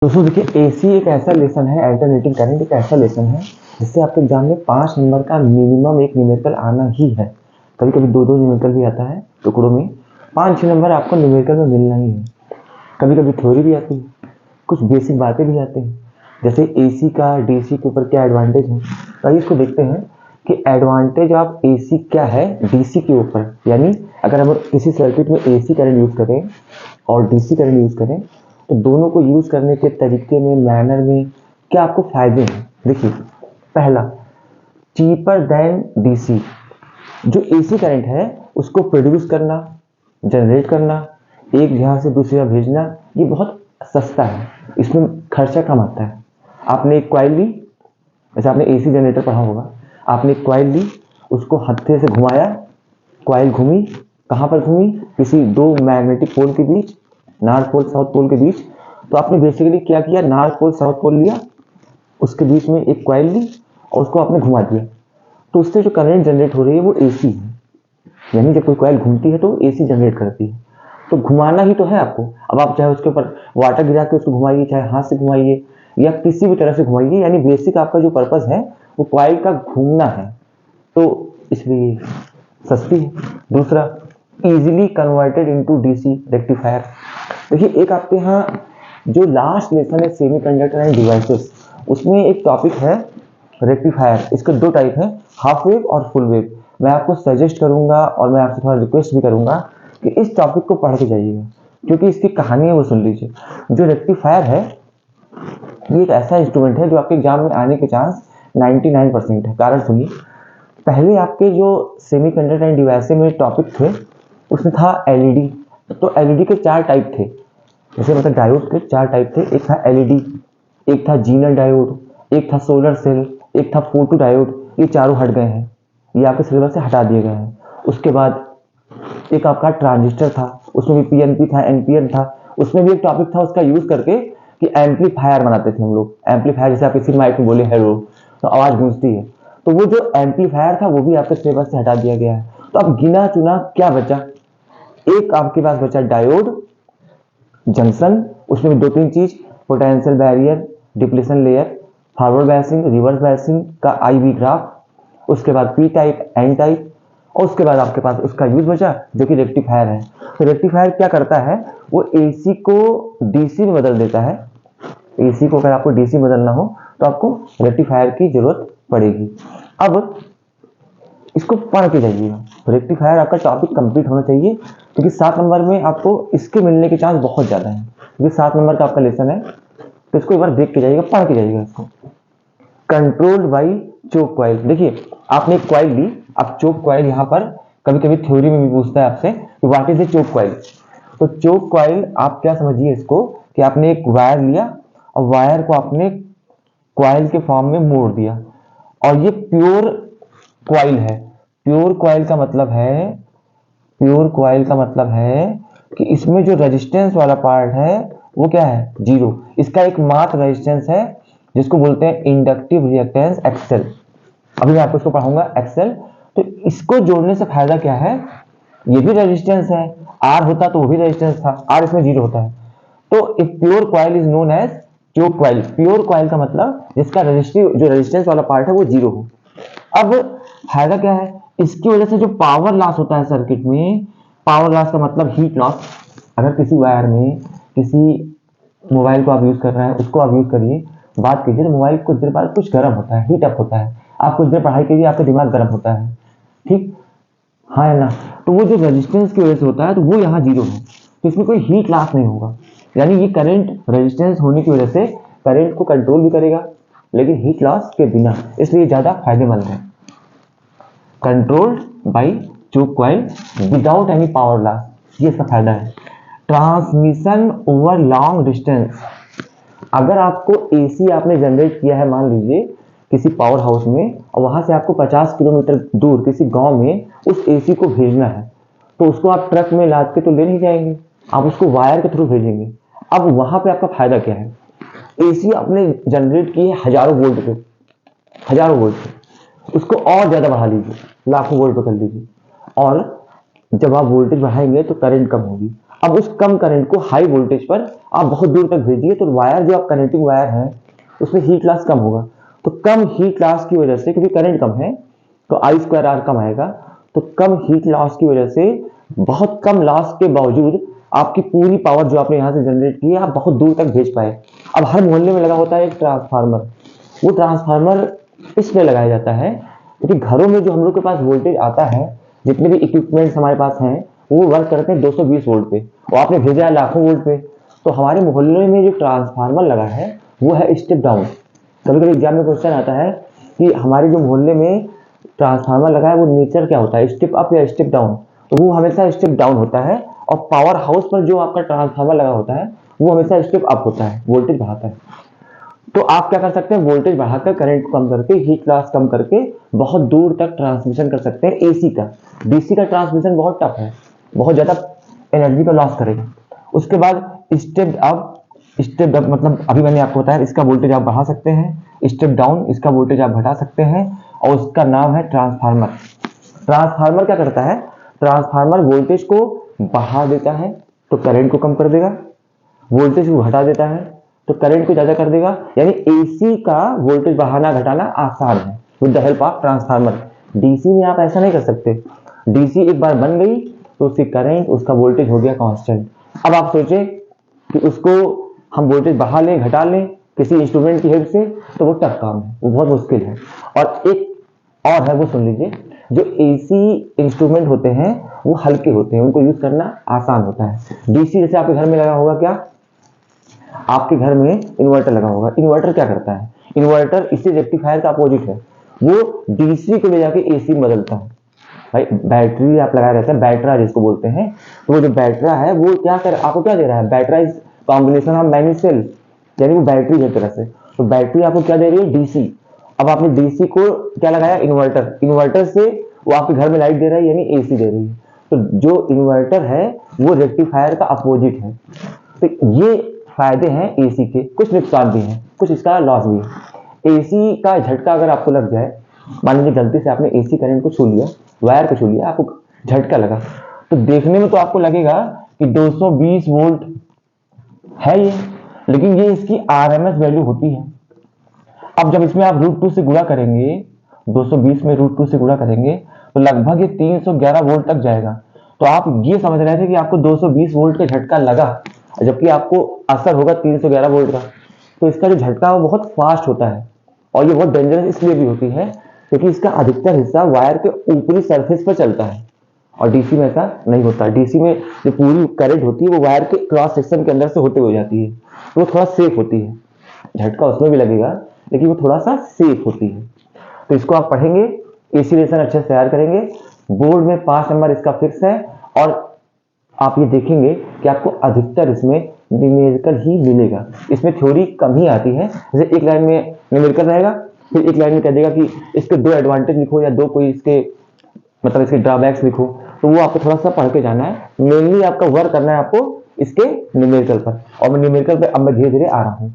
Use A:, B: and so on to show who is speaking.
A: दोस्तों देखिए, एसी एक ऐसा लेसन है, अल्टरनेटिंग करंट एक ऐसा लेसन है जिससे आपके एग्जाम में 5 नंबर का मिनिमम एक न्यूमेरिकल आना ही है। कभी कभी दो न्यूमेरिकल भी आता है टुकड़ों में। 5-6 नंबर आपको न्यूमेरिकल में मिलना ही है। कभी कभी थ्योरी भी आती है, कुछ बेसिक बातें भी आती हैं, जैसे एसी का डीसी के ऊपर क्या एडवांटेज है। तो आइए इसको देखते हैं कि एडवांटेज ऑफ एसी क्या है डीसी के ऊपर। यानी अगर हम किसी सर्किट में एसी करंट यूज करें और डीसी करंट यूज करें तो दोनों को यूज करने के तरीके में, मैनर में क्या आपको फायदे हैं। देखिए, पहला, चीपर देन डीसी। जो एसी करंट है उसको प्रोड्यूस करना, जनरेट करना, एक जगह से दूसरी जगह भेजना, ये बहुत सस्ता है, इसमें खर्चा कम आता है। आपने एक कॉइल ली, जैसे आपने एसी जनरेटर पढ़ा होगा, आपने एक कॉइल ली, उसको हत्थे से घुमाया, कॉइल घूमी, कहाँ पर घूमी, किसी दो मैग्नेटिक पोल के बीच, नॉर्थ पोल साउथ पोल के बीच। तो आपने बेसिकली क्या किया, नॉर्थ पोल साउथ पोल लिया, उसके बीच में एक कॉइल ली और उसको आपने घुमा दिया, तो उससे जो करंट जनरेट हो रही है वो एसी है। यानी जब कोई कॉइल घूमती है तो एसी जनरेट करती है। तो घुमाना ही तो है आपको। अब आप चाहे उसके ऊपर वाटर गिरा के उसको घुमाइए, चाहे हाथ से घुमाइए या किसी भी तरह से घुमाइए, यानी बेसिक आपका जो पर्पस है वो कॉइल का घूमना है, तो इसलिए सस्ती है। दूसरा, easily converted into DC rectifier. देखिए, एक आपके यहाँ जो लास्ट लेसन है सेमीकंडक्टर एंड डिवाइसेस, उसमें एक टॉपिक है रेक्टिफायर। इसके दो टाइप हैं, हाफ वेव और फुल वेव। मैं आपको सजेस्ट करूंगा और मैं आपसे थोड़ा रिक्वेस्ट भी करूंगा कि इस टॉपिक को पढ़ के जाइएगा, क्योंकि इसकी कहानी है वो सुन लीजिए। जो रेक्टिफायर है ये एक ऐसा इंस्ट्रूमेंट है जो आपके एग्जाम में आने के चांस 99% है। कारण सुनिए, पहले आपके जो सेमीकंडक्टर एंड डिवाइसेस में टॉपिक थे उसमें था एलईडी। तो एलईडी के 4 टाइप थे, जैसे मतलब डायोड के 4 टाइप थे। एक था एलईडी, एक था जीनल डायोड, एक था सोलर सेल, एक था फोटो डायोड। ये चारों हट गए हैं, ये आपके सिलेबस से हटा दिए गए हैं। उसके बाद एक आपका ट्रांजिस्टर था, उसमें भी पीएनपी था, एनपीएन था। उसमें भी एक टॉपिक था उसका यूज करके कि एम्पलीफायर बनाते थे हम लोग। एम्पलीफायर जैसे आप किसी माइक में बोले हेलो तो आवाज गूंजती है, तो वो जो एम्पलीफायर था वो भी आपके सिलेबस से हटा दिया गया है। तो अब गिना चुना क्या बचा, एक आपके पास बचा डायोड, जंक्शन, उसमें भी 2-3 चीज, potential barrier, depletion layer, forward biasing, reverse biasing का आईवी ग्राफ, उसके बाद पी टाइप, एन टाइप, और उसके बाद आपके पास उसका यूज बचा जो कि रेक्टिफायर है। तो रेक्टिफायर क्या करता है, वो एसी को डीसी में बदल देता है। एसी को अगर आपको डीसी बदलना हो तो आपको रेक्टिफायर की जरूरत पड़ेगी। अब इसको पढ़ के जाइएगा, तो रेक्टिफायर आपका टॉपिक कंप्लीट होना चाहिए, क्योंकि 7 नंबर में आपको इसके मिलने के चांस बहुत ज्यादा है, क्योंकि 7 नंबर का आपका लेसन है। तो इसको एक बार देख के जाइएगा, पढ़ के जाइएगा इसको। Controlled by choke coil. देखिए, आपने एक कॉइल ली, अब चोक कॉइल यहाँ पर कभी कभी थ्योरी में भी पूछता है आपसे कि what is a choke coil. तो चोक कॉइल आप क्या समझिए इसको, कि आपने एक वायर लिया और वायर को आपने कॉइल के फॉर्म में मोड़ दिया, और ये प्योर कॉइल है। प्योर कॉइल का मतलब है, प्योर कॉइल का मतलब है कि इसमें जो रेजिस्टेंस वाला पार्ट है वो क्या है, जीरो। इसका एक मात्र रेजिस्टेंस है जिसको बोलते हैं इंडक्टिव रिएक्टेंस एक्सेल। अभी मैं आपको इसको पढ़ाऊंगा एक्सेल। तो इसको जोड़ने से फायदा क्या है, ये भी रेजिस्टेंस है, आर होता तो वो भी रेजिस्टेंस था, आर इसमें जीरो होता है। तो if pure coil is known as choke coil. Pure coil का मतलब जिसका रेजिस्टिव, जो रेजिस्टेंस वाला पार्ट है वो जीरो हो। अब फायदा क्या है, इसकी वजह से जो पावर लॉस होता है सर्किट में, पावर लॉस का मतलब हीट लॉस। अगर किसी वायर में, किसी मोबाइल को आप यूज कर रहे हैं, उसको आप यूज करिए, बात कीजिए, तो मोबाइल कुछ देर बाद कुछ गर्म होता है, हीट अप होता है। आप कुछ देर पढ़ाई कीजिए, आपका दिमाग गर्म होता है, ठीक, हाँ या ना। तो वो जो रेजिस्टेंस की वजह से होता है तो वो यहाँ जीरो है, तो इसमें कोई हीट लॉस नहीं होगा। यानी ये करंट रेजिस्टेंस होने की वजह से करंट को कंट्रोल भी करेगा, लेकिन हीट लॉस के बिना, इसलिए ज्यादा फायदेमंद है। Controlled by choke coil without any power loss, ये इसका फायदा है। Transmission over long distance. अगर आपको एसी आपने जनरेट किया है, मान लीजिए किसी पावर हाउस में, और वहां से आपको 50 किलोमीटर दूर किसी गांव में उस एसी को भेजना है, तो उसको आप ट्रक में लाद के तो ले नहीं जाएंगे, आप उसको वायर के थ्रू भेजेंगे। अब वहां पे आपका फायदा क्या है, एसी आपने जनरेट की है हजारों वोल्ट पे, हजारों वोल्ट पे, उसको और ज्यादा बढ़ा लीजिए, लाखों वोल्ट पे कर लीजिए, और जब आप वोल्टेज बढ़ाएंगे तो करंट कम होगी। अब उस कम करंट को हाई वोल्टेज पर आप बहुत दूर तक भेजिए तो वायर जो आप कनेक्टिंग वायर है उसमें हीट लॉस कम होगा। तो कम हीट लॉस की वजह से, क्योंकि करंट कम है तो I²R कम आएगा, तो कम हीट लॉस की वजह से बहुत कम लॉस के बावजूद आपकी पूरी पावर जो आपने यहाँ से जनरेट की है आप बहुत दूर तक भेज पाए। अब हर मोहल्ले में लगा होता है एक ट्रांसफार्मर, वो ट्रांसफार्मर इसलिए लगाया जाता है क्योंकि घरों में जो हम लोग के पास वोल्टेज आता है, जितने भी इक्विपमेंट्स हमारे पास हैं वो वर्क करते हैं 220 वोल्ट पे और आपने भेजा है लाखों वोल्ट पे। तो हमारे मोहल्ले में जो ट्रांसफार्मर लगा है वो है स्टेप डाउन। कभी कभी एग्जाम में क्वेश्चन आता है कि हमारे जो मोहल्ले में ट्रांसफार्मर लगा है वो नेचर क्या होता है, स्टेप अप या स्टेप डाउन? तो वो हमेशा स्टेप डाउन होता है और पावर हाउस पर जो आपका ट्रांसफार्मर लगा होता है वो हमेशा स्टेप अप होता है, वोल्टेज बढ़ाता है। तो आप क्या कर सकते हैं, वोल्टेज बढ़ाकर करंट को कम करके हीट लॉस कम करके बहुत दूर तक ट्रांसमिशन कर सकते हैं एसी का। डीसी का ट्रांसमिशन बहुत टफ है, बहुत ज्यादा एनर्जी का लॉस करेगा। उसके बाद स्टेप अप, स्टेप अप मतलब अभी मैंने आपको बताया इसका वोल्टेज आप बढ़ा सकते हैं, स्टेप डाउन इसका वोल्टेज आप घटा सकते हैं और उसका नाम है ट्रांसफार्मर। ट्रांसफार्मर क्या करता है, ट्रांसफार्मर वोल्टेज को बढ़ा देता है तो करंट को कम कर देगा, वोल्टेज को घटा देता है तो करंट को ज्यादा कर देगा। यानी एसी का वोल्टेज बढ़ाना घटाना आसान है with the help of transformer. DC में आप ऐसा नहीं कर सकते, डीसी एक बार बन गई तो उसकी करंट उसका वोल्टेज हो गया कांस्टेंट। अब आप सोचें कि उसको हम वोल्टेज बढ़ा लें घटा लें किसी इंस्ट्रूमेंट की हेल्प से, तो वो टफ काम है, वो बहुत मुश्किल है। और एक और है, वो सुन लीजिए, जो एसी इंस्ट्रूमेंट होते हैं वो हल्के होते हैं, उनको यूज करना आसान होता है। डीसी जैसे आपके घर में लगा होगा, क्या आपके घर में इन्वर्टर लगा होगा, इन्वर्टर क्या करता है, इन्वर्टर इसी रेक्टिफायर का अपोजिट है, वो डीसी को ले जाके एसी में बदलता है। भाई बैटरी आप लगाए रहते हैं, बैटरा जिसको बोलते हैं, तो वो जो बैटरा है वो क्या कर आपको क्या दे रहा है, battery is combination of many cell, यानी वो बैटरी है तरह से। तो बैटरी आपको क्या दे रही है, डीसी। अब आपने डीसी को क्या लगाया, इन्वर्टर, इन्वर्टर से वो आपके घर में लाइट दे रहा है यानी एसी दे रही है। तो जो इन्वर्टर है वो रेक्टिफायर का अपोजिट है। तो ये फायदे हैं एसी के, कुछ नुकसान भी हैं, कुछ इसका लॉस भी है। एसी का झटका अगर आपको लग जाए, मान लीजिए गलती से आपने एसी करंट को छू लिया, वायर को छू लिया, आपको झटका लगा, तो देखने में तो आपको लगेगा कि 220 वोल्ट है ये, लेकिन ये इसकी आरएमएस वैल्यू होती है। अब जब इसमें आप √2 से गुणा करेंगे, 220 में √2 से गुणा करेंगे तो लगभग ये 311 वोल्ट तक जाएगा। तो आप ये समझ रहे थे कि आपको 220 वोल्ट का झटका लगा, जबकि आपको असर होगा 311 वोल्ट का। तो इसका जो झटका है वो बहुत फास्ट होता है और ये बहुत डेंजरस इसलिए भी होती है क्योंकि इसका अधिकतर हिस्सा वायर के ऊपरी सरफेस पर चलता है और डीसी में ऐसा नहीं होता। डीसी में जो पूरी करंट होती है वो वायर के क्रॉस सेक्शन के अंदर से होते हुए जाती है, तो वो थोड़ा सेफ होती है। झटका उसमें भी लगेगा लेकिन वो थोड़ा सा सेफ होती है। तो इसको आप पढ़ेंगे, एसी लेसन अच्छे से तैयार करेंगे, बोर्ड में 5 नंबर इसका फिक्स है। और आप ये देखेंगे कि आपको अधिकतर इसमें न्यूमेरिकल ही मिलेगा, इसमें थ्योरी कम ही आती है। जैसे एक लाइन में न्यूमेरिकल रहेगा, फिर एक लाइन में कह देगा कि इसके 2 एडवांटेज लिखो या 2 कोई इसके मतलब इसके ड्रॉबैक्स लिखो, तो वो आपको थोड़ा सा पढ़ के जाना है। मेनली आपका वर्क करना है आपको इसके न्यूमेरिकल पर, और मैं न्यूमेरिकल पे अब मैं धीरे धीरे आ रहा हूँ।